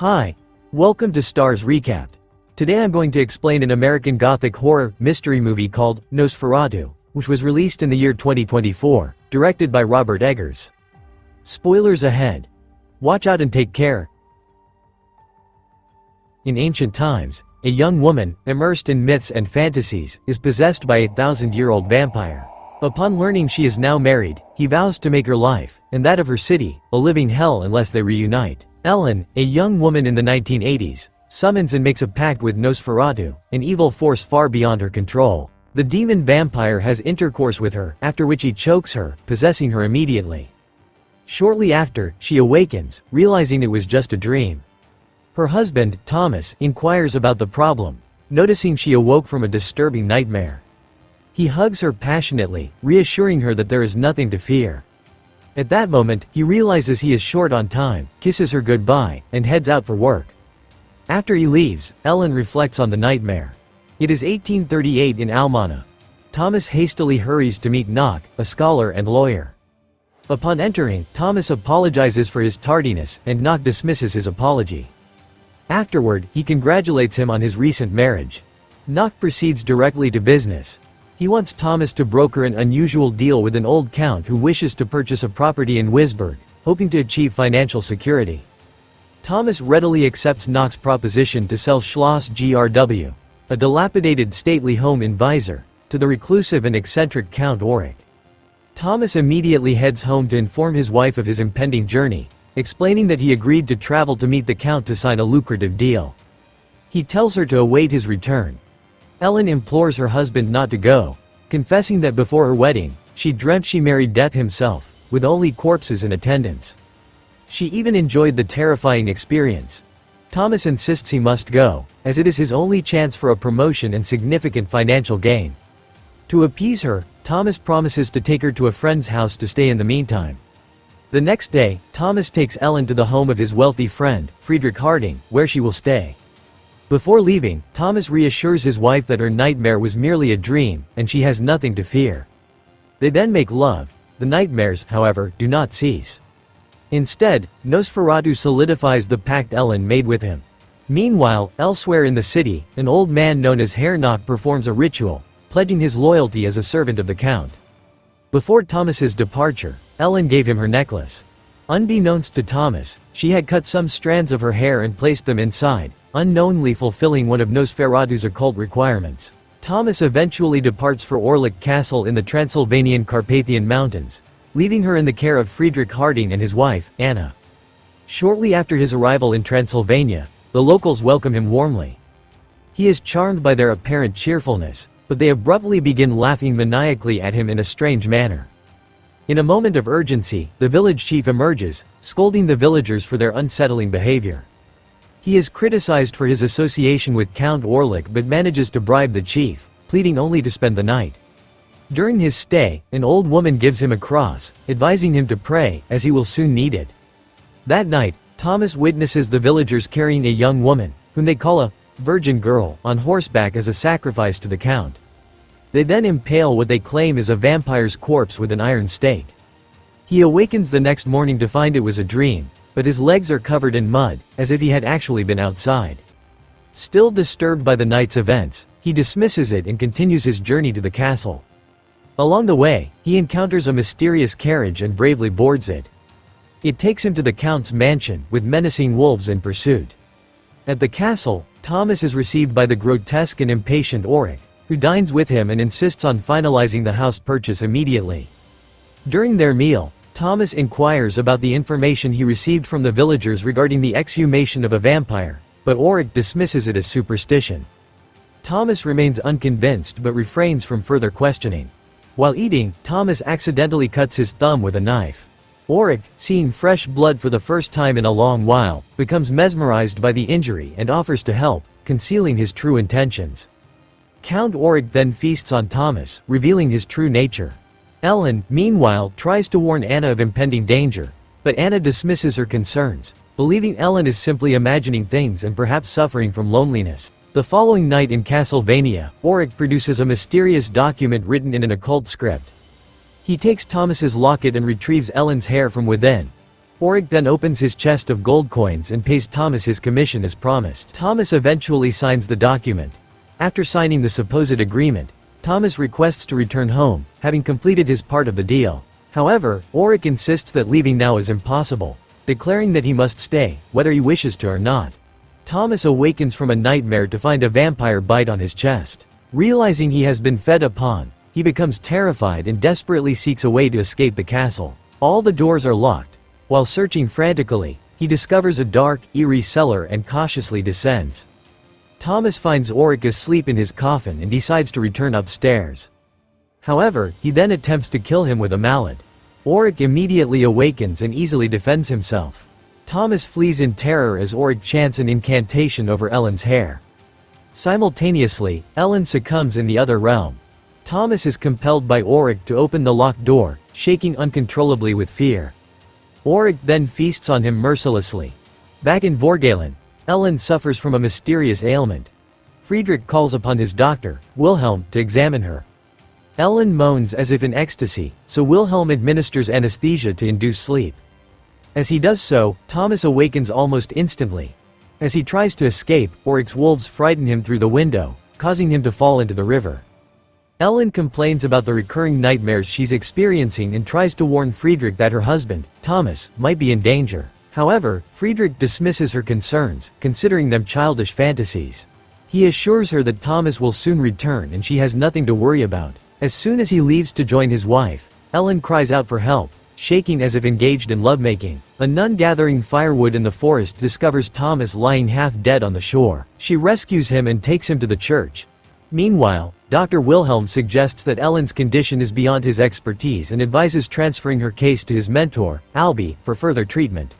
Hi, welcome to Starz Recapped. Today I'm going to explain an American Gothic horror mystery movie called Nosferatu, which was released in the year 2024, directed by Robert Eggers. Spoilers ahead. Watch out and take care. In ancient times, a young woman, immersed in myths and fantasies, is possessed by a 1,000-year-old vampire. Upon learning she is now married, he vows to make her life, and that of her city, a living hell unless they reunite. Ellen, a young woman in the 1980s, summons and makes a pact with Nosferatu, an evil force far beyond her control. The demon vampire has intercourse with her, after which he chokes her, possessing her immediately. Shortly after, she awakens, realizing it was just a dream. Her husband, Thomas, inquires about the problem, noticing she awoke from a disturbing nightmare. He hugs her passionately, reassuring her that there is nothing to fear. At that moment, he realizes he is short on time, kisses her goodbye, and heads out for work. After he leaves, Ellen reflects on the nightmare. It is 1838 in Almana. Thomas hastily hurries to meet Knock, a scholar and lawyer. Upon entering, Thomas apologizes for his tardiness, and Knock dismisses his apology. Afterward, he congratulates him on his recent marriage. Knock proceeds directly to business. He wants Thomas to broker an unusual deal with an old count who wishes to purchase a property in Wisburg, hoping to achieve financial security. Thomas readily accepts Knock's proposition to sell Schloss GRW, a dilapidated stately home in Visor, to the reclusive and eccentric Count Orlok. Thomas immediately heads home to inform his wife of his impending journey, explaining that he agreed to travel to meet the Count to sign a lucrative deal. He tells her to await his return. Ellen implores her husband not to go, confessing that before her wedding, she dreamt she married Death himself, with only corpses in attendance. She even enjoyed the terrifying experience. Thomas insists he must go, as it is his only chance for a promotion and significant financial gain. To appease her, Thomas promises to take her to a friend's house to stay in the meantime. The next day, Thomas takes Ellen to the home of his wealthy friend, Friedrich Harding, where she will stay. Before leaving, Thomas reassures his wife that her nightmare was merely a dream, and she has nothing to fear. They then make love. The nightmares, however, do not cease. Instead, Nosferatu solidifies the pact Ellen made with him. Meanwhile, elsewhere in the city, an old man known as Herr Knock performs a ritual, pledging his loyalty as a servant of the Count. Before Thomas's departure, Ellen gave him her necklace. Unbeknownst to Thomas, she had cut some strands of her hair and placed them inside, unknowingly fulfilling one of Nosferatu's occult requirements. Thomas eventually departs for Orlok Castle in the Transylvanian Carpathian Mountains, leaving her in the care of Friedrich Harding and his wife, Anna. Shortly after his arrival in Transylvania, the locals welcome him warmly. He is charmed by their apparent cheerfulness, but they abruptly begin laughing maniacally at him in a strange manner. In a moment of urgency, the village chief emerges, scolding the villagers for their unsettling behavior. He is criticized for his association with Count Orlok but manages to bribe the chief, pleading only to spend the night. During his stay, an old woman gives him a cross, advising him to pray, as he will soon need it. That night, Thomas witnesses the villagers carrying a young woman, whom they call a virgin girl, on horseback as a sacrifice to the Count. They then impale what they claim is a vampire's corpse with an iron stake. He awakens the next morning to find it was a dream, but his legs are covered in mud, as if he had actually been outside. Still disturbed by the night's events, he dismisses it and continues his journey to the castle. Along the way, he encounters a mysterious carriage and bravely boards it. It takes him to the Count's mansion, with menacing wolves in pursuit. At the castle, Thomas is received by the grotesque and impatient Orlok, who dines with him and insists on finalizing the house purchase immediately. During their meal, Thomas inquires about the information he received from the villagers regarding the exhumation of a vampire, but Orlok dismisses it as superstition. Thomas remains unconvinced but refrains from further questioning. While eating, Thomas accidentally cuts his thumb with a knife. Orlok, seeing fresh blood for the first time in a long while, becomes mesmerized by the injury and offers to help, concealing his true intentions. Count Orlok then feasts on Thomas, revealing his true nature. Ellen, meanwhile, tries to warn Anna of impending danger, but Anna dismisses her concerns, believing Ellen is simply imagining things and perhaps suffering from loneliness. The following night in Castlevania, Orlok produces a mysterious document written in an occult script. He takes Thomas's locket and retrieves Ellen's hair from within. Orlok then opens his chest of gold coins and pays Thomas his commission as promised. Thomas eventually signs the document. After signing the supposed agreement, Thomas requests to return home, having completed his part of the deal. However, Orlok insists that leaving now is impossible, declaring that he must stay, whether he wishes to or not. Thomas awakens from a nightmare to find a vampire bite on his chest. Realizing he has been fed upon, he becomes terrified and desperately seeks a way to escape the castle. All the doors are locked. While searching frantically, he discovers a dark, eerie cellar and cautiously descends. Thomas finds Orlok asleep in his coffin and decides to return upstairs. However, he then attempts to kill him with a mallet. Orlok immediately awakens and easily defends himself. Thomas flees in terror as Orlok chants an incantation over Ellen's hair. Simultaneously, Ellen succumbs in the other realm. Thomas is compelled by Orlok to open the locked door, shaking uncontrollably with fear. Orlok then feasts on him mercilessly. Back in Vorgalen, Ellen suffers from a mysterious ailment. Friedrich calls upon his doctor, Wilhelm, to examine her. Ellen moans as if in ecstasy, so Wilhelm administers anesthesia to induce sleep. As he does so, Thomas awakens almost instantly. As he tries to escape, Orlok's wolves frighten him through the window, causing him to fall into the river. Ellen complains about the recurring nightmares she's experiencing and tries to warn Friedrich that her husband, Thomas, might be in danger. However, Friedrich dismisses her concerns, considering them childish fantasies. He assures her that Thomas will soon return and she has nothing to worry about. As soon as he leaves to join his wife, Ellen cries out for help, shaking as if engaged in lovemaking. A nun gathering firewood in the forest discovers Thomas lying half dead on the shore. She rescues him and takes him to the church. Meanwhile, Dr. Wilhelm suggests that Ellen's condition is beyond his expertise and advises transferring her case to his mentor, Albie, for further treatment.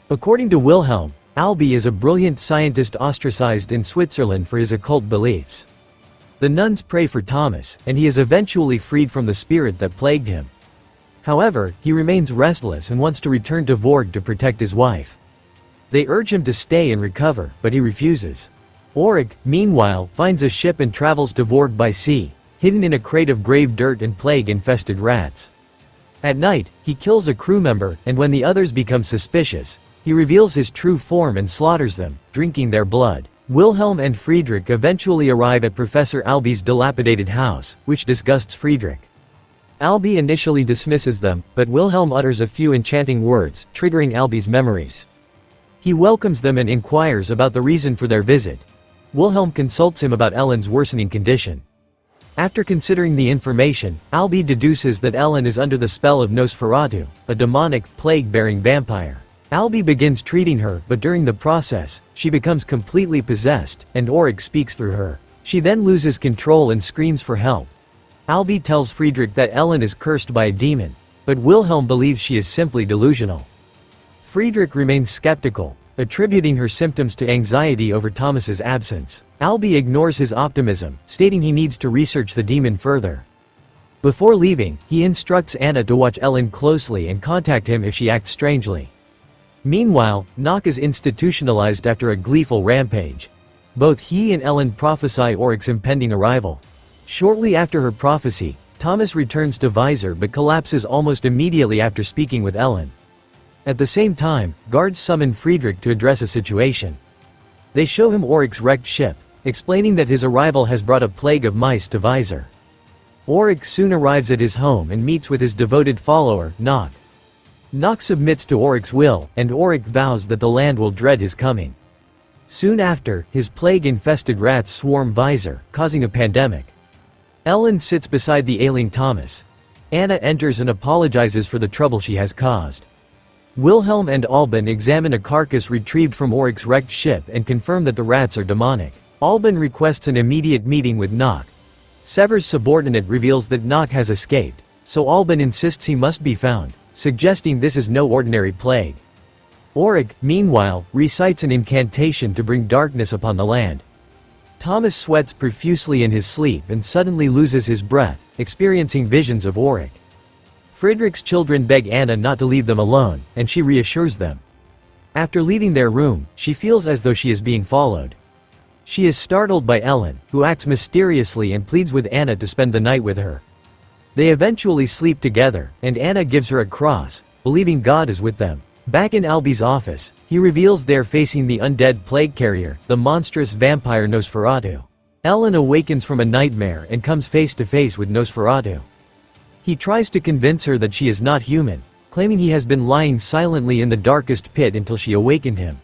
According to Wilhelm, Albie is a brilliant scientist ostracized in Switzerland for his occult beliefs. The nuns pray for Thomas, and he is eventually freed from the spirit that plagued him. However, he remains restless and wants to return to Vorg to protect his wife. They urge him to stay and recover, but he refuses. Orlok, meanwhile, finds a ship and travels to Vorg by sea, hidden in a crate of grave dirt and plague-infested rats. At night, he kills a crew member, and when the others become suspicious, he reveals his true form and slaughters them, drinking their blood. Wilhelm and Friedrich eventually arrive at Professor Albie's dilapidated house, which disgusts Friedrich. Albie initially dismisses them, but Wilhelm utters a few enchanting words, triggering Albie's memories. He welcomes them and inquires about the reason for their visit. Wilhelm consults him about Ellen's worsening condition. After considering the information, Albie deduces that Ellen is under the spell of Nosferatu, a demonic, plague-bearing vampire. Albie begins treating her, but during the process, she becomes completely possessed, and Orlok speaks through her. She then loses control and screams for help. Albie tells Friedrich that Ellen is cursed by a demon, but Wilhelm believes she is simply delusional. Friedrich remains skeptical, attributing her symptoms to anxiety over Thomas's absence. Albie ignores his optimism, stating he needs to research the demon further. Before leaving, he instructs Anna to watch Ellen closely and contact him if she acts strangely. Meanwhile, Nock is institutionalized after a gleeful rampage. Both he and Ellen prophesy Orlok's impending arrival. Shortly after her prophecy, Thomas returns to Visor but collapses almost immediately after speaking with Ellen. At the same time, guards summon Friedrich to address a situation. They show him Orlok's wrecked ship, explaining that his arrival has brought a plague of mice to Visor. Orlok soon arrives at his home and meets with his devoted follower, Nock. Nock submits to Orlok's will, and Orlok vows that the land will dread his coming. Soon after, his plague-infested rats swarm Visor, causing a pandemic. Ellen sits beside the ailing Thomas. Anna enters and apologizes for the trouble she has caused. Wilhelm and Alban examine a carcass retrieved from Orlok's wrecked ship and confirm that the rats are demonic. Alban requests an immediate meeting with Nock. Sever's subordinate reveals that Nock has escaped, so Alban insists he must be found, suggesting this is no ordinary plague. Orlok, meanwhile, recites an incantation to bring darkness upon the land. Thomas sweats profusely in his sleep and suddenly loses his breath, experiencing visions of Orlok. Friedrich's children beg Anna not to leave them alone, and she reassures them. After leaving their room, she feels as though she is being followed. She is startled by Ellen, who acts mysteriously and pleads with Anna to spend the night with her. They eventually sleep together, and Anna gives her a cross, believing God is with them. Back in Albie's office, he reveals they're facing the undead plague carrier, the monstrous vampire Nosferatu. Ellen awakens from a nightmare and comes face to face with Nosferatu. He tries to convince her that she is not human, claiming he has been lying silently in the darkest pit until she awakened him.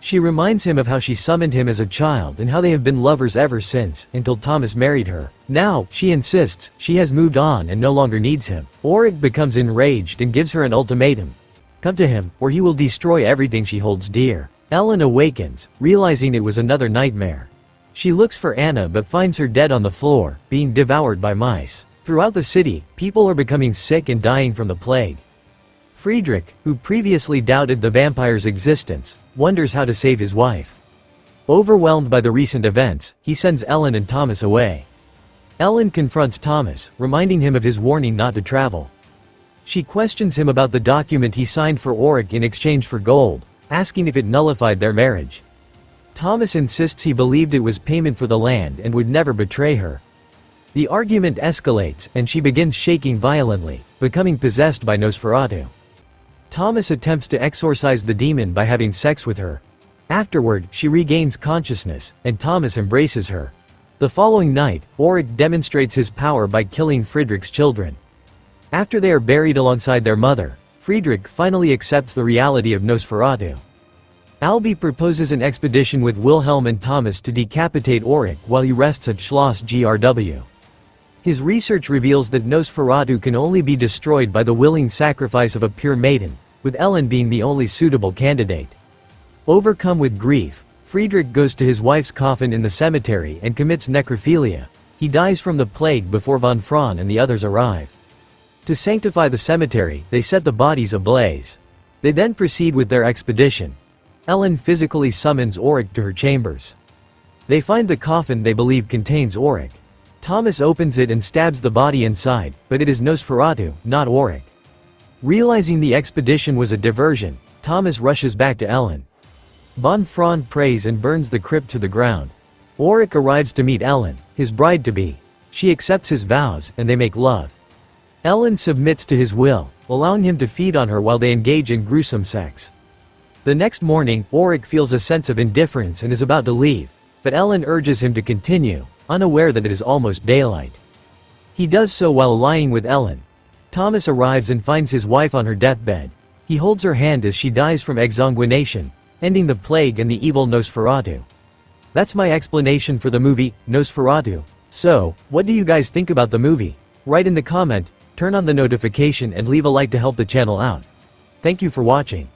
She reminds him of how she summoned him as a child and how they have been lovers ever since, until Thomas married her. Now, she insists, she has moved on and no longer needs him. Orlok becomes enraged and gives her an ultimatum. Come to him, or he will destroy everything she holds dear. Ellen awakens, realizing it was another nightmare. She looks for Anna but finds her dead on the floor, being devoured by mice. Throughout the city, people are becoming sick and dying from the plague. Friedrich, who previously doubted the vampire's existence, wonders how to save his wife. Overwhelmed by the recent events, he sends Ellen and Thomas away. Ellen confronts Thomas, reminding him of his warning not to travel. She questions him about the document he signed for Orlok in exchange for gold, asking if it nullified their marriage. Thomas insists he believed it was payment for the land and would never betray her. The argument escalates, and she begins shaking violently, becoming possessed by Nosferatu. Thomas attempts to exorcise the demon by having sex with her. Afterward, she regains consciousness, and Thomas embraces her. The following night, Orlok demonstrates his power by killing Friedrich's children. After they are buried alongside their mother, Friedrich finally accepts the reality of Nosferatu. Albie proposes an expedition with Wilhelm and Thomas to decapitate Orlok while he rests at Schloss GRW. His research reveals that Nosferatu can only be destroyed by the willing sacrifice of a pure maiden, with Ellen being the only suitable candidate. Overcome with grief, Friedrich goes to his wife's coffin in the cemetery and commits necrophilia. He dies from the plague before von Fraun and the others arrive. To sanctify the cemetery, they set the bodies ablaze. They then proceed with their expedition. Ellen physically summons Orlok to her chambers. They find the coffin they believe contains Orlok. Thomas opens it and stabs the body inside, but it is Nosferatu, not Orlok. Realizing the expedition was a diversion, Thomas rushes back to Ellen. Von Fraun prays and burns the crypt to the ground. Orlok arrives to meet Ellen, his bride-to-be. She accepts his vows, and they make love. Ellen submits to his will, allowing him to feed on her while they engage in gruesome sex. The next morning, Orlok feels a sense of indifference and is about to leave, but Ellen urges him to continue, unaware that it is almost daylight. He does so while lying with Ellen. Thomas arrives and finds his wife on her deathbed. He holds her hand as she dies from exsanguination, ending the plague and the evil Nosferatu. That's my explanation for the movie, Nosferatu. So, what do you guys think about the movie? Write in the comment, turn on the notification and leave a like to help the channel out. Thank you for watching.